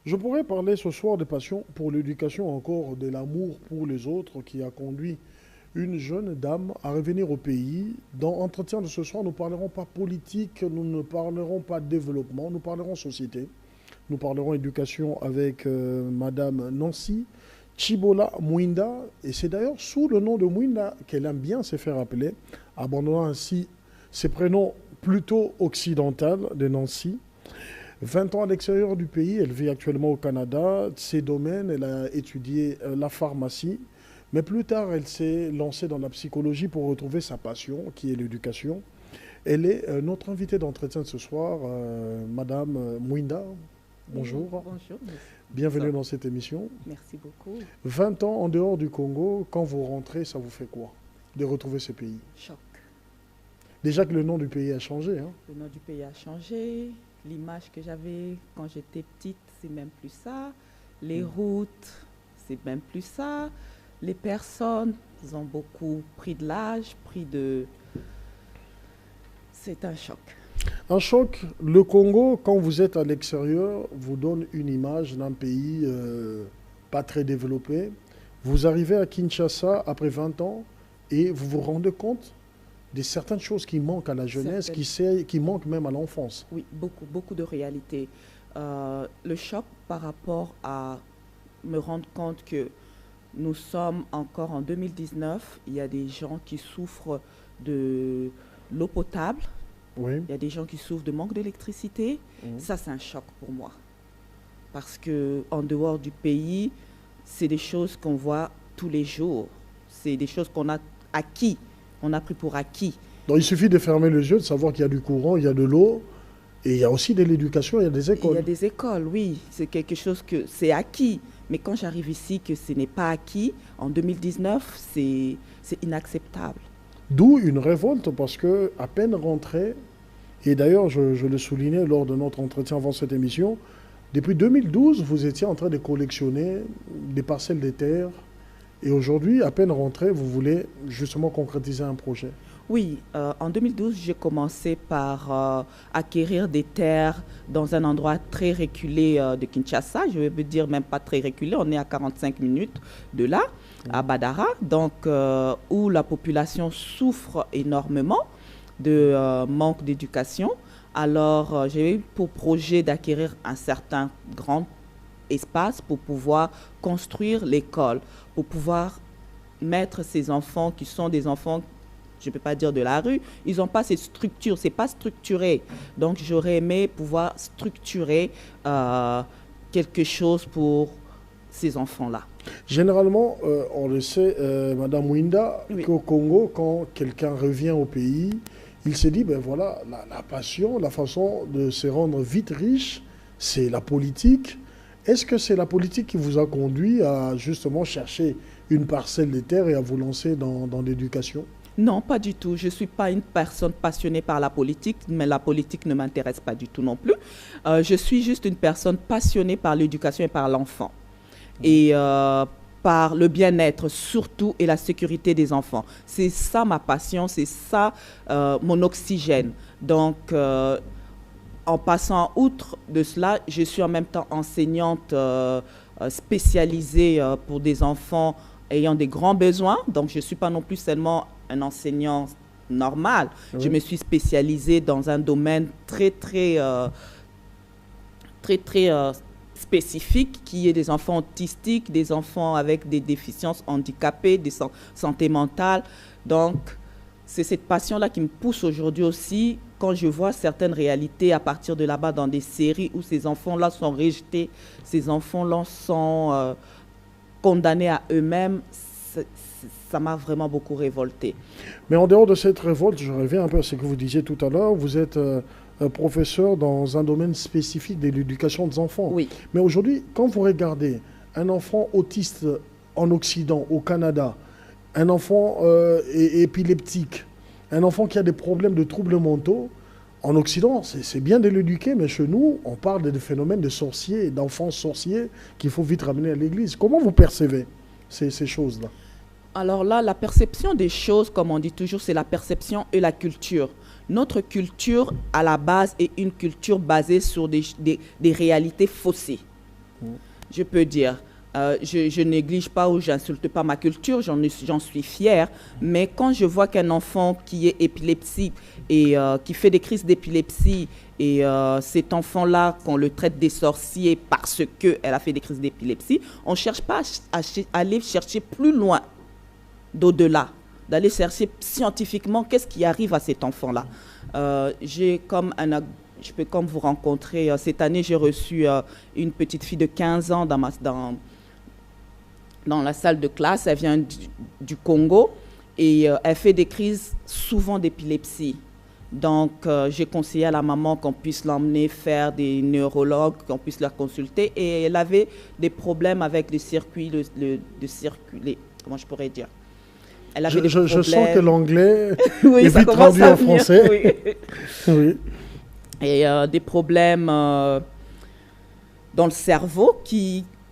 Je pourrais parler ce soir de passion pour l'éducation, encore de l'amour pour les autres qui a conduit une jeune dame à revenir au pays. Dans Entretien de ce soir, nous ne parlerons pas politique, nous ne parlerons pas développement, nous parlerons société. Nous parlerons éducation avec Madame Nancy Chibola Mwinda. Et c'est d'ailleurs sous le nom de Mwinda qu'elle aime bien se faire appeler, abandonnant ainsi ses prénoms plutôt occidentaux de Nancy. 20 ans à l'extérieur du pays, elle vit actuellement au Canada. Ses domaines, elle a étudié la pharmacie. Mais plus tard, elle s'est lancée dans la psychologie pour retrouver sa passion, qui est l'éducation. Elle est notre invitée d'entretien de ce soir, Madame Mwinda. Bonjour. Oui, bonjour. Bienvenue dans cette émission. Merci beaucoup. 20 ans en dehors du Congo, quand vous rentrez, ça vous fait quoi de retrouver ce pays? Choc. Déjà que le nom du pays a changé. Hein? Le nom du pays a changé. L'image que j'avais quand j'étais petite, c'est même plus ça. Les routes, c'est même plus ça. Les personnes, ils ont beaucoup pris de l'âge, C'est un choc. Un choc, le Congo, quand vous êtes à l'extérieur, vous donne une image d'un pays pas très développé. Vous arrivez à Kinshasa après 20 ans et vous vous rendez compte de certaines choses qui manquent à la jeunesse, qui manquent même à l'enfance. Oui, beaucoup de réalité. Le choc par rapport à me rendre compte que nous sommes encore en 2019, il y a des gens qui souffrent de l'eau potable. Oui. Il y a des gens qui souffrent de manque d'électricité. Ça, c'est un choc pour moi. Parce qu'en dehors du pays, c'est des choses qu'on voit tous les jours. C'est des choses qu'on a acquis. On a pris pour acquis. Donc il suffit de fermer les yeux, de savoir qu'il y a du courant, il y a de l'eau, et il y a aussi de l'éducation, il y a des écoles. Il y a des écoles, oui. C'est quelque chose que c'est acquis. Mais quand j'arrive ici, que ce n'est pas acquis, en 2019, c'est inacceptable. D'où une révolte, parce que à peine rentré, et d'ailleurs je le soulignais lors de notre entretien avant cette émission, depuis 2012, vous étiez en train de collectionner des parcelles de terre, et aujourd'hui, à peine rentré, vous voulez justement concrétiser un projet. Oui, en 2012, j'ai commencé par acquérir des terres dans un endroit très reculé de Kinshasa. Je veux dire même pas très reculé, on est à 45 minutes de là, à Badara, donc où la population souffre énormément de manque d'éducation. Alors, j'ai eu pour projet d'acquérir un certain grand espace pour pouvoir construire l'école, pour pouvoir mettre ces enfants qui sont des enfants, je ne peux pas dire de la rue, ils n'ont pas cette structure, ce n'est pas structuré. Donc j'aurais aimé pouvoir structurer quelque chose pour ces enfants-là. Généralement, on le sait, Madame Mwinda, Oui. qu'au Congo, quand quelqu'un revient au pays, il se dit, ben voilà, la passion, la façon de se rendre vite riche, c'est la politique. Est-ce que c'est la politique qui vous a conduit à justement chercher une parcelle de terre et à vous lancer dans l'éducation? Non, pas du tout. Je ne suis pas une personne passionnée par la politique, mais la politique ne m'intéresse pas du tout non plus. Je suis juste une personne passionnée par l'éducation et par l'enfant. Et par le bien-être surtout et la sécurité des enfants. C'est ça ma passion, c'est ça mon oxygène. Donc, en passant outre de cela, je suis en même temps enseignante spécialisée pour des enfants ayant des grands besoins. Donc, je ne suis pas non plus seulement un enseignant normal. Oui. Je me suis spécialisée dans un domaine très spécifique qui est des enfants autistiques, des enfants avec des déficiences handicapées, des santé mentale. Donc, c'est cette passion-là qui me pousse aujourd'hui aussi quand je vois certaines réalités à partir de là-bas dans des séries où ces enfants-là sont rejetés, ces enfants-là sont condamnés à eux-mêmes. Ça m'a vraiment beaucoup révoltée. Mais en dehors de cette révolte, je reviens un peu à ce que vous disiez tout à l'heure, vous êtes professeur dans un domaine spécifique de l'éducation des enfants. Oui. Mais aujourd'hui, quand vous regardez un enfant autiste en Occident, au Canada, un enfant épileptique, un enfant qui a des problèmes de troubles mentaux, en Occident, c'est bien de l'éduquer, mais chez nous, on parle de phénomènes de sorciers, d'enfants sorciers qu'il faut vite ramener à l'église. Comment vous percevez ces choses-là? Alors là, la perception des choses, comme on dit toujours, c'est la perception et la culture. Notre culture, à la base, est une culture basée sur des réalités faussées. Je peux dire. Je néglige pas ou j'insulte pas ma culture, j'en suis fière. Mais quand je vois qu'un enfant qui est épileptique et qui fait des crises d'épilepsie, et cet enfant-là, qu'on le traite des sorciers parce qu'elle a fait des crises d'épilepsie, on ne cherche pas à aller chercher plus loin, d'au-delà, d'aller chercher scientifiquement qu'est-ce qui arrive à cet enfant-là. Je peux comme vous rencontrer. Cette année, j'ai reçu une petite fille de 15 ans dans la salle de classe. Elle vient du Congo et elle fait des crises souvent d'épilepsie. Donc, j'ai conseillé à la maman qu'on puisse l'emmener faire des neurologues, qu'on puisse la consulter. Et elle avait des problèmes avec le circuit, comment je pourrais dire? Elle avait des problèmes. Je sens que l'anglais oui, est vite traduit en français. Oui. Oui. Et des problèmes dans le cerveau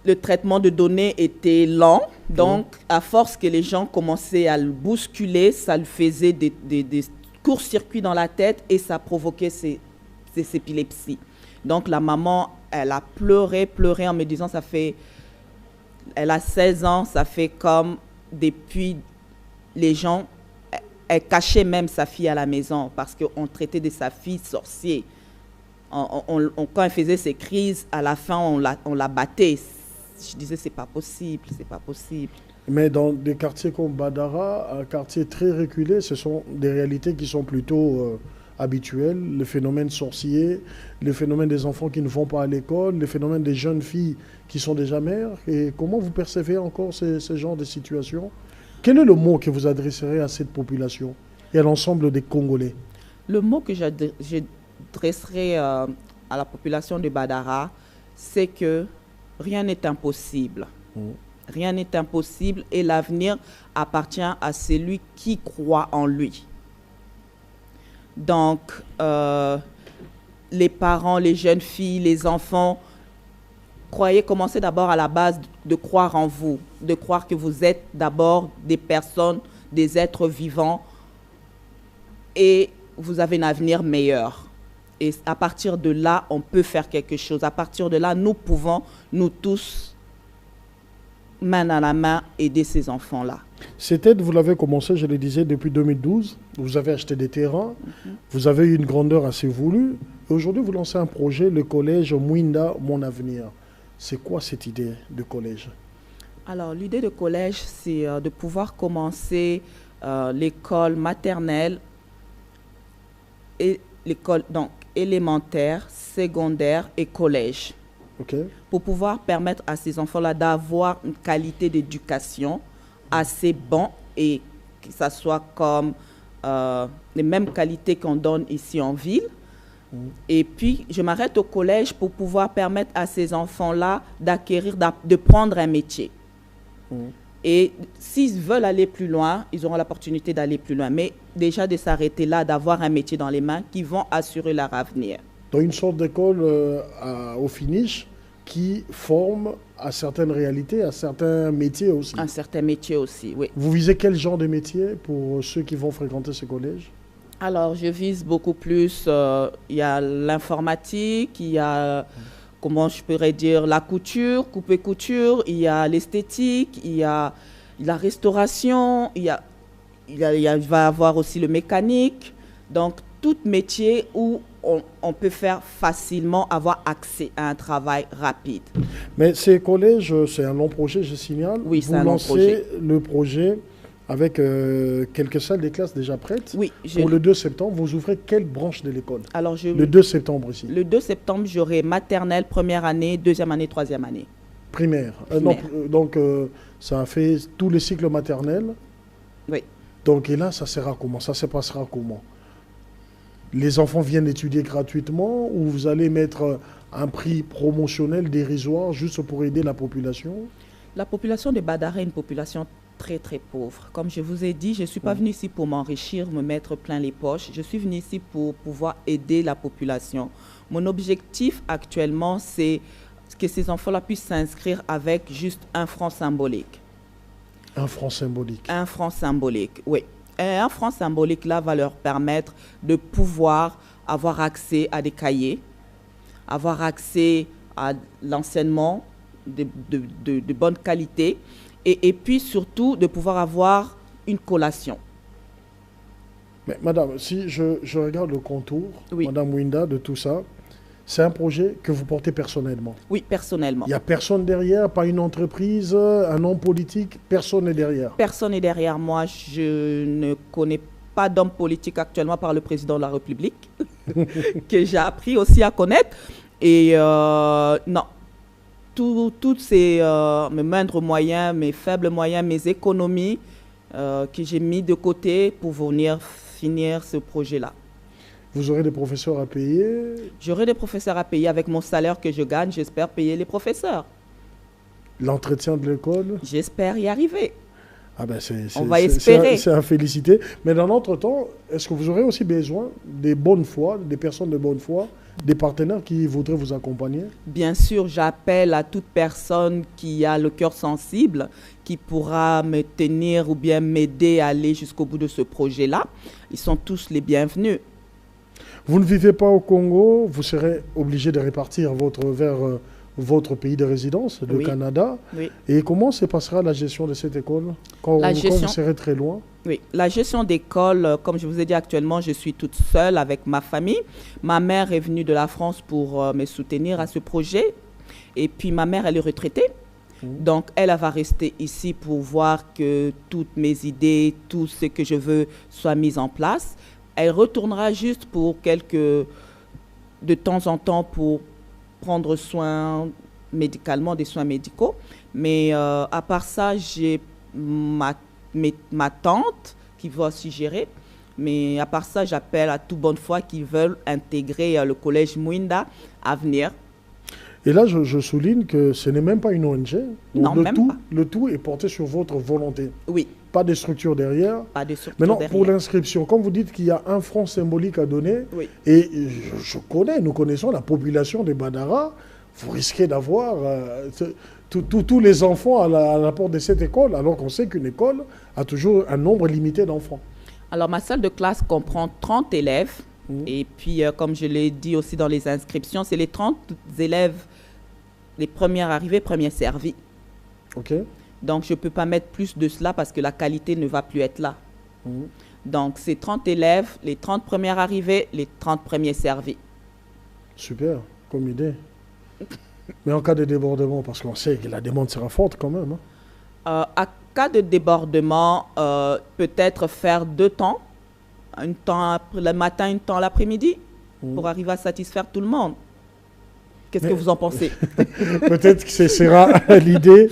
le traitement de données était lent. Donc, à force que les gens commençaient à le bousculer, ça lui faisait des court-circuit dans la tête et ça provoquait ces épilepsies. Donc la maman, elle a pleuré en me disant, elle a 16 ans, ça fait comme depuis les gens, elle cachait même sa fille à la maison parce qu'on traitait de sa fille sorcier. Quand elle faisait ses crises, à la fin, on la battait. Je disais, c'est pas possible, c'est pas possible. Mais dans des quartiers comme Badara, un quartier très reculé, ce sont des réalités qui sont plutôt habituelles. Le phénomène sorcier, le phénomène des enfants qui ne vont pas à l'école, le phénomène des jeunes filles qui sont déjà mères. Et comment vous percevez encore ce genre de situation? Quel est le mot que vous adresserez à cette population et à l'ensemble des Congolais? Le mot que j'adresserai à la population de Badara, c'est que rien n'est impossible. Rien n'est impossible et l'avenir appartient à celui qui croit en lui. Donc, les parents, les jeunes filles, les enfants, commencez d'abord à la base de croire en vous, de croire que vous êtes d'abord des personnes, des êtres vivants et vous avez un avenir meilleur. Et à partir de là, on peut faire quelque chose. À partir de là, nous pouvons, nous tous, main dans la main, aider ces enfants-là. Cette aide, vous l'avez commencé, je le disais, depuis 2012. Vous avez acheté des terrains, vous avez eu une grandeur assez voulue. Aujourd'hui, vous lancez un projet, le collège Mwinda, Mon Avenir. C'est quoi cette idée de collège? Alors, l'idée de collège, c'est de pouvoir commencer l'école maternelle et l'école élémentaire, secondaire et collège. Okay. Pour pouvoir permettre à ces enfants-là d'avoir une qualité d'éducation assez bonne et que ça soit comme les mêmes qualités qu'on donne ici en ville. Et puis, je m'arrête au collège pour pouvoir permettre à ces enfants-là de prendre un métier. Et s'ils veulent aller plus loin, ils auront l'opportunité d'aller plus loin. Mais déjà de s'arrêter là, d'avoir un métier dans les mains qui vont assurer leur avenir. Dans une sorte d'école au finish qui forme à certaines réalités, à certains métiers aussi. À certains métiers aussi, oui. Vous visez quel genre de métier pour ceux qui vont fréquenter ce collège? Alors, je vise beaucoup plus, il y a l'informatique, il y a, comment je pourrais dire, la couture, couper-couture, il y a l'esthétique, il y a la restauration, il va y avoir aussi le mécanique. Donc, tout métier où on peut faire facilement avoir accès à un travail rapide. Mais ces collèges, c'est un long projet, je signale. Oui, c'est un long projet. Vous lancez le projet avec quelques salles des classes déjà prêtes. Oui. Pour le 2 septembre, vous ouvrez quelle branche de l'école? Alors, le 2 septembre ici. Le 2 septembre, j'aurai maternelle, première année, deuxième année, troisième année. Primaire. Donc, ça fait tous les cycles maternels. Oui. Donc, et là, ça sera comment? Ça se passera comment? Les enfants viennent étudier gratuitement ou vous allez mettre un prix promotionnel dérisoire juste pour aider la population? La population de Badara est une population très très pauvre. Comme je vous ai dit, je ne suis pas venue ici pour m'enrichir, me mettre plein les poches. Je suis venue ici pour pouvoir aider la population. Mon objectif actuellement, c'est que ces enfants-là puissent s'inscrire avec juste 1 franc symbolique. 1 franc symbolique? 1 franc symbolique, oui. Et 1 franc symbolique là va leur permettre de pouvoir avoir accès à des cahiers, avoir accès à l'enseignement de bonne qualité et puis surtout de pouvoir avoir une collation. Mais madame, si je regarde le contour, Oui. madame Mwinda, de tout ça, c'est un projet que vous portez personnellement. Oui, personnellement. Il n'y a personne derrière, pas une entreprise, un homme politique, personne n'est derrière. Personne n'est derrière moi. Je ne connais pas d'homme politique actuellement par le président de la République, que j'ai appris aussi à connaître. Et non, tous ces mes moindres moyens, mes faibles moyens, mes économies que j'ai mis de côté pour venir finir ce projet-là. Vous aurez des professeurs à payer. J'aurai des professeurs à payer avec mon salaire que je gagne. J'espère payer les professeurs. L'entretien de l'école. J'espère y arriver. Ah ben On va espérer. C'est à féliciter. Mais dans notre temps, est-ce que vous aurez aussi besoin des bonnes foi, des personnes de bonne foi, des partenaires qui voudraient vous accompagner? Bien sûr, j'appelle à toute personne qui a le cœur sensible, qui pourra me tenir ou bien m'aider à aller jusqu'au bout de ce projet-là. Ils sont tous les bienvenus. Vous ne vivez pas au Congo, vous serez obligé de répartir vers votre pays de résidence, le Oui. Canada. Oui. Et comment se passera la gestion de cette école quand vous serez très loin? Oui, la gestion d'école, comme je vous ai dit actuellement, je suis toute seule avec ma famille. Ma mère est venue de la France pour me soutenir à ce projet. Et puis ma mère, elle est retraitée. Donc, elle va rester ici pour voir que toutes mes idées, tout ce que je veux soit mis en place. Elle retournera juste pour de temps en temps pour prendre soin médicalement, des soins médicaux. Mais à part ça, j'ai ma tante qui va aussi gérer. Mais à part ça, j'appelle à toute bonne foi qui veulent intégrer le collège Mwinda à venir. Et là, je souligne que ce n'est même pas une ONG. Non, même pas. Le tout est porté sur votre volonté. Oui. Pas de structure derrière. Pas de structure Maintenant, derrière. pour l'inscription, comme vous dites qu'il y a un franc symbolique à donner, Oui. et nous connaissons la population des Badara, vous risquez d'avoir tous les enfants à la porte de cette école, alors qu'on sait qu'une école a toujours un nombre limité d'enfants. Alors, ma salle de classe comprend 30 élèves. Et puis, comme je l'ai dit aussi dans les inscriptions, c'est les 30 élèves, les premiers arrivés, premiers servis. OK. Donc, je ne peux pas mettre plus de cela parce que la qualité ne va plus être là. Donc, c'est 30 élèves, les 30 premiers arrivés, les 30 premiers servis. Super, comme idée. Mais en cas de débordement, parce qu'on sait que la demande sera forte quand même. À cas de débordement, peut-être faire 2 temps. Un temps le matin, un temps l'après-midi, pour arriver à satisfaire tout le monde. Qu'est-ce que vous en pensez? Peut-être que ce sera l'idée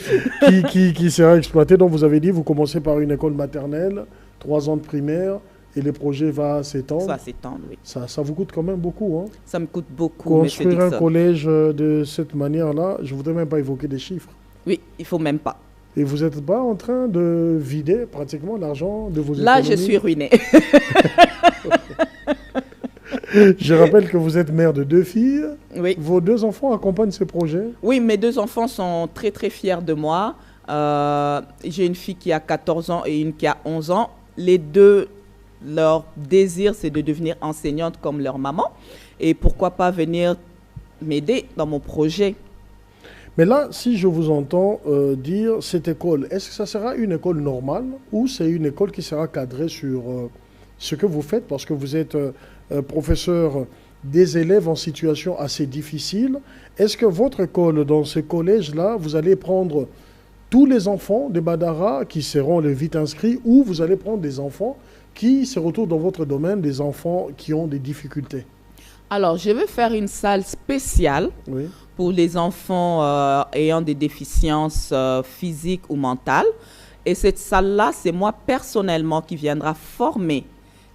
qui sera exploitée. Donc vous avez dit, vous commencez par une école maternelle, 3 ans de primaire, et le projet va s'étendre. Ça va s'étendre, oui. Ça vous coûte quand même beaucoup. Hein? Ça me coûte beaucoup. Construire un collège de cette manière-là, je ne voudrais même pas évoquer des chiffres. Oui, il ne faut même pas. Et vous n'êtes pas en train de vider pratiquement l'argent de vos économies? Là, je suis ruinée. Je rappelle que vous êtes mère de 2 filles. Oui. Vos 2 enfants accompagnent ce projet? Oui, mes 2 enfants sont très, très fiers de moi. J'ai une fille qui a 14 ans et une qui a 11 ans. Les 2, leur désir, c'est de devenir enseignante comme leur maman. Et pourquoi pas venir m'aider dans mon projet. Mais là, si je vous entends dire cette école, est-ce que ça sera une école normale ou c'est une école qui sera cadrée sur ce que vous faites parce que vous êtes professeur des élèves en situation assez difficile? Est-ce que votre école, dans ce collège-là, vous allez prendre tous les enfants des Badara qui seront les vite inscrits ou vous allez prendre des enfants qui se retrouvent dans votre domaine, des enfants qui ont des difficultés? Alors, je vais faire une salle spéciale pour les enfants ayant des déficiences physiques ou mentales. Et cette salle-là, c'est moi personnellement qui viendra former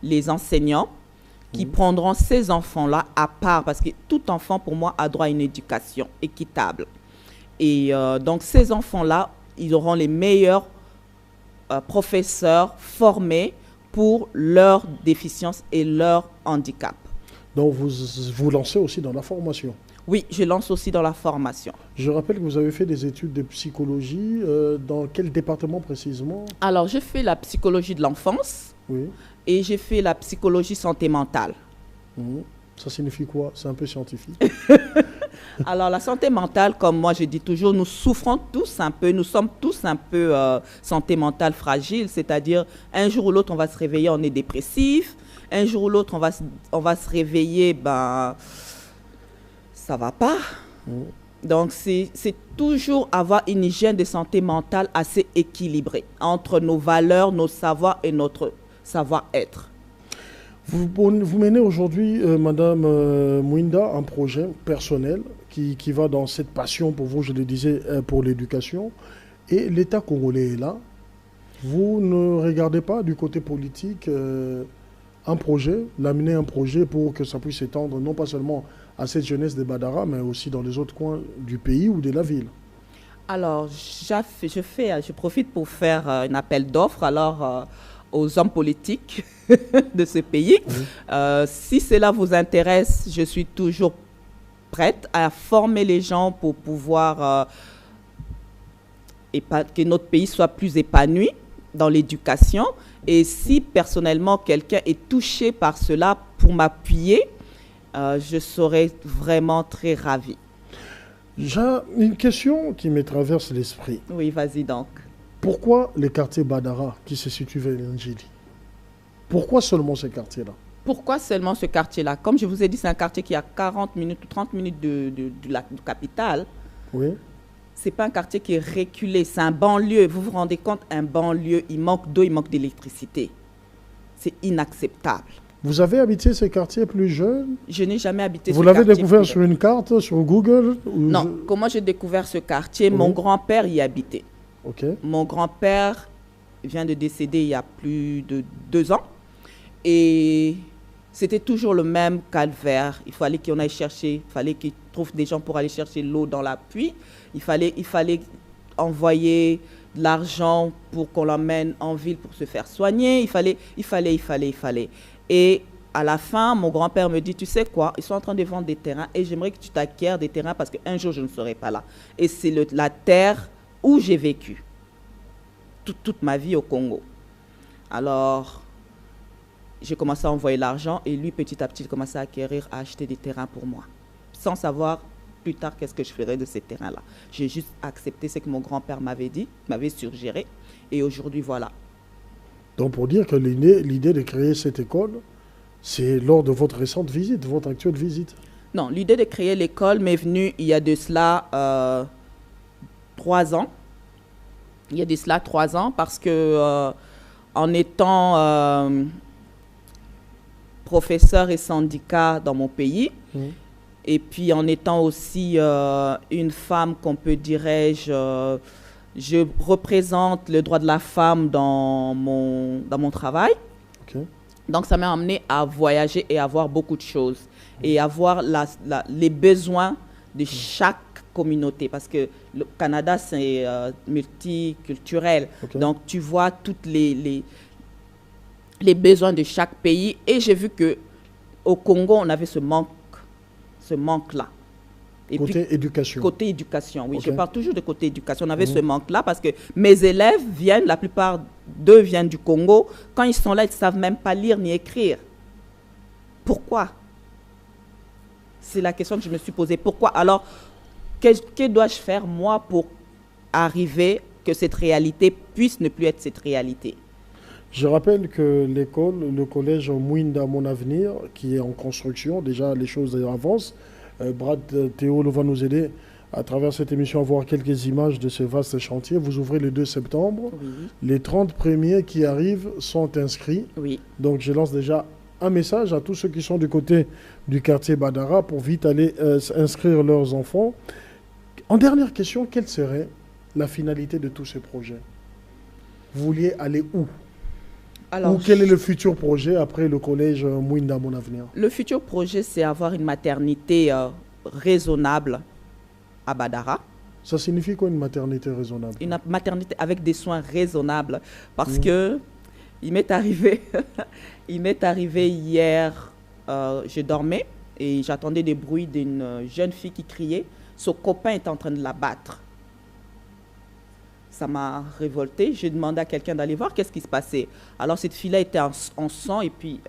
les enseignants qui prendront ces enfants-là à part. Parce que tout enfant, pour moi, a droit à une éducation équitable. Et donc, ces enfants-là, ils auront les meilleurs professeurs formés pour leurs déficiences et leur handicap. Donc, vous lancez aussi dans la formation? Oui, je lance aussi dans la formation. Je rappelle que vous avez fait des études de psychologie. Dans quel département précisément? Alors, j'ai fait la psychologie de l'enfance et j'ai fait la psychologie santé mentale. Ça signifie quoi? C'est un peu scientifique. Alors, la santé mentale, comme moi je dis toujours, nous souffrons tous un peu, nous sommes tous un peu santé mentale fragile, c'est-à-dire un jour ou l'autre, on va se réveiller, on est dépressif, un jour ou l'autre, on va se réveiller, ben, ça va pas. Donc, c'est toujours avoir une hygiène de santé mentale assez équilibrée entre nos valeurs, nos savoirs et notre savoir-être. Vous menez aujourd'hui, Madame Mwinda, un projet personnel qui va dans cette passion pour vous, je le disais, pour l'éducation. Et l'État congolais est là. Vous ne regardez pas du côté politique un projet, l'amener un projet pour que ça puisse s'étendre non pas seulement à cette jeunesse de Badara, mais aussi dans les autres coins du pays ou de la ville. Alors, je profite pour faire un appel d'offres aux hommes politiques de ce pays. Si cela vous intéresse, je suis toujours prête à former les gens pour pouvoir que notre pays soit plus épanoui dans l'éducation. Et si personnellement quelqu'un est touché par cela pour m'appuyer, je serais vraiment très ravie. J'ai une question qui me traverse l'esprit. Oui, vas-y donc. Pourquoi le quartier Badara qui se situe vers l'Angélie? Pourquoi seulement ce quartier-là? Pourquoi seulement ce quartier-là? Comme je vous ai dit, c'est un quartier qui a 40 minutes ou 30 minutes de la capitale. Oui. Ce n'est pas un quartier qui est reculé, c'est un banlieue. Vous vous rendez compte, un banlieue, il manque d'eau, il manque d'électricité. C'est inacceptable. Vous avez habité ce quartier plus jeune? Je n'ai jamais habité ce quartier. Vous l'avez découvert sur une carte, sur Google? Non. Comment j'ai découvert ce quartier? Mon grand-père y habitait. Okay. Mon grand-père vient de décéder il y a plus de 2 ans. Et c'était toujours le même calvaire. Il fallait qu'on aille chercher, il fallait qu'il trouve des gens pour aller chercher l'eau dans la pluie. Il fallait envoyer de l'argent pour qu'on l'emmène en ville pour se faire soigner. Il fallait. Et à la fin, mon grand-père me dit, tu sais quoi, ils sont en train de vendre des terrains et j'aimerais que tu t'acquières des terrains parce qu'un jour, je ne serai pas là. Et c'est la terre où j'ai vécu toute ma vie au Congo. Alors, j'ai commencé à envoyer l'argent et lui, petit à petit, il commençait à acquérir, à acheter des terrains pour moi, sans savoir plus tard qu'est-ce que je ferais de ces terrains-là. J'ai juste accepté ce que mon grand-père m'avait dit, m'avait suggéré, et aujourd'hui, voilà. Donc, pour dire que l'idée de créer cette école, c'est lors de votre récente visite, votre actuelle visite? Non, l'idée de créer l'école m'est venue il y a de cela 3 ans. Il y a de cela 3 ans parce que en étant professeur et syndicat dans mon pays, et puis en étant aussi une femme qu'on peut, dirais-je, je représente le droit de la femme dans mon travail. Okay. Donc ça m'a amené à voyager et à voir beaucoup de choses et à voir les besoins de chaque communauté, parce que le Canada, c'est multiculturel. Okay. Donc, tu vois toutes les besoins de chaque pays. Et j'ai vu qu'au Congo, on avait ce manque-là. Côté éducation. Côté éducation, oui. Okay. Je parle toujours de côté éducation. On avait ce manque-là parce que mes élèves viennent, la plupart d'eux viennent du Congo. Quand ils sont là, ils ne savent même pas lire ni écrire. Pourquoi? C'est la question que je me suis posée. Pourquoi? Alors, que dois-je faire, moi, pour arriver que cette réalité puisse ne plus être cette réalité? Je rappelle que l'école, le collège Mwinda Mon Avenir, qui est en construction, déjà les choses avancent. Brad Théo va nous aider à travers cette émission à voir quelques images de ce vaste chantier. Vous ouvrez le 2 septembre. Oui. Les 30 premiers qui arrivent sont inscrits. Oui. Donc je lance déjà un message à tous ceux qui sont du côté du quartier Badara pour vite aller inscrire leurs enfants. En dernière question, quelle serait la finalité de tous ces projets? Vous vouliez aller où? Alors, ou quel est le futur projet après le collège Mwinda Mon Avenir? Le futur projet, c'est avoir une maternité raisonnable à Badara. Ça signifie quoi une maternité raisonnable? Une maternité avec des soins raisonnables. Parce que il m'est arrivé hier, je dormais et j'attendais des bruits d'une jeune fille qui criait. Son copain est en train de la battre. Ça m'a révoltée. J'ai demandé à quelqu'un d'aller voir qu'est-ce qui se passait. Alors cette fille-là était en sang et puis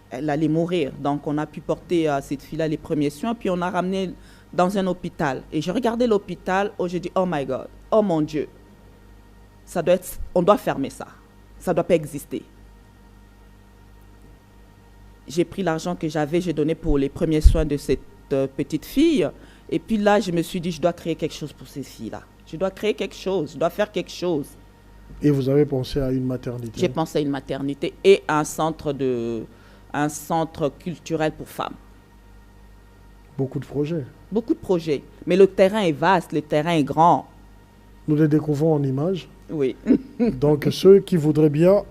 elle allait mourir. Donc, on a pu porter cette fille-là les premiers soins, puis on a ramené dans un hôpital. Et je regardais l'hôpital, j'ai dit, oh my God, oh mon Dieu, on doit fermer ça. Ça ne doit pas exister. J'ai pris l'argent que j'avais, j'ai donné pour les premiers soins de cette petite fille. Et puis là, je me suis dit, je dois créer quelque chose pour ces filles-là. Je dois créer quelque chose, je dois faire quelque chose. Et vous avez pensé à une maternité? J'ai pensé à une maternité et un centre culturel pour femmes. Beaucoup de projets. Beaucoup de projets. Mais le terrain est vaste, le terrain est grand. Nous les découvrons en images. Oui. Donc ceux qui voudraient bien,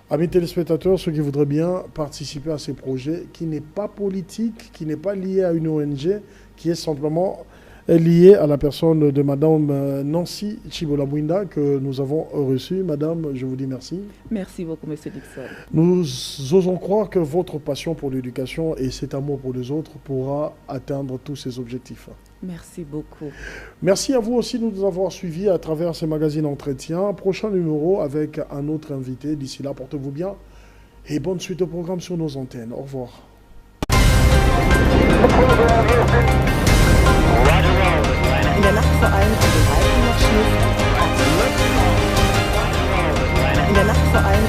amis téléspectateurs, ceux qui voudraient bien participer à ces projets, qui n'est pas politique, qui n'est pas lié à une ONG, qui est simplement lié à la personne de Madame Nancy Chibola-Mwinda que nous avons reçue. Madame, je vous dis merci. Merci beaucoup, Monsieur Dixon. Nous osons croire que votre passion pour l'éducation et cet amour pour les autres pourra atteindre tous ces objectifs. Merci beaucoup. Merci à vous aussi de nous avoir suivis à travers ces magazines Entretien. Prochain numéro avec un autre invité. D'ici là, portez-vous bien et bonne suite au programme sur nos antennes. Au revoir. In der Nacht vor allem an den Alpenmaschinen. In der Nacht vor allem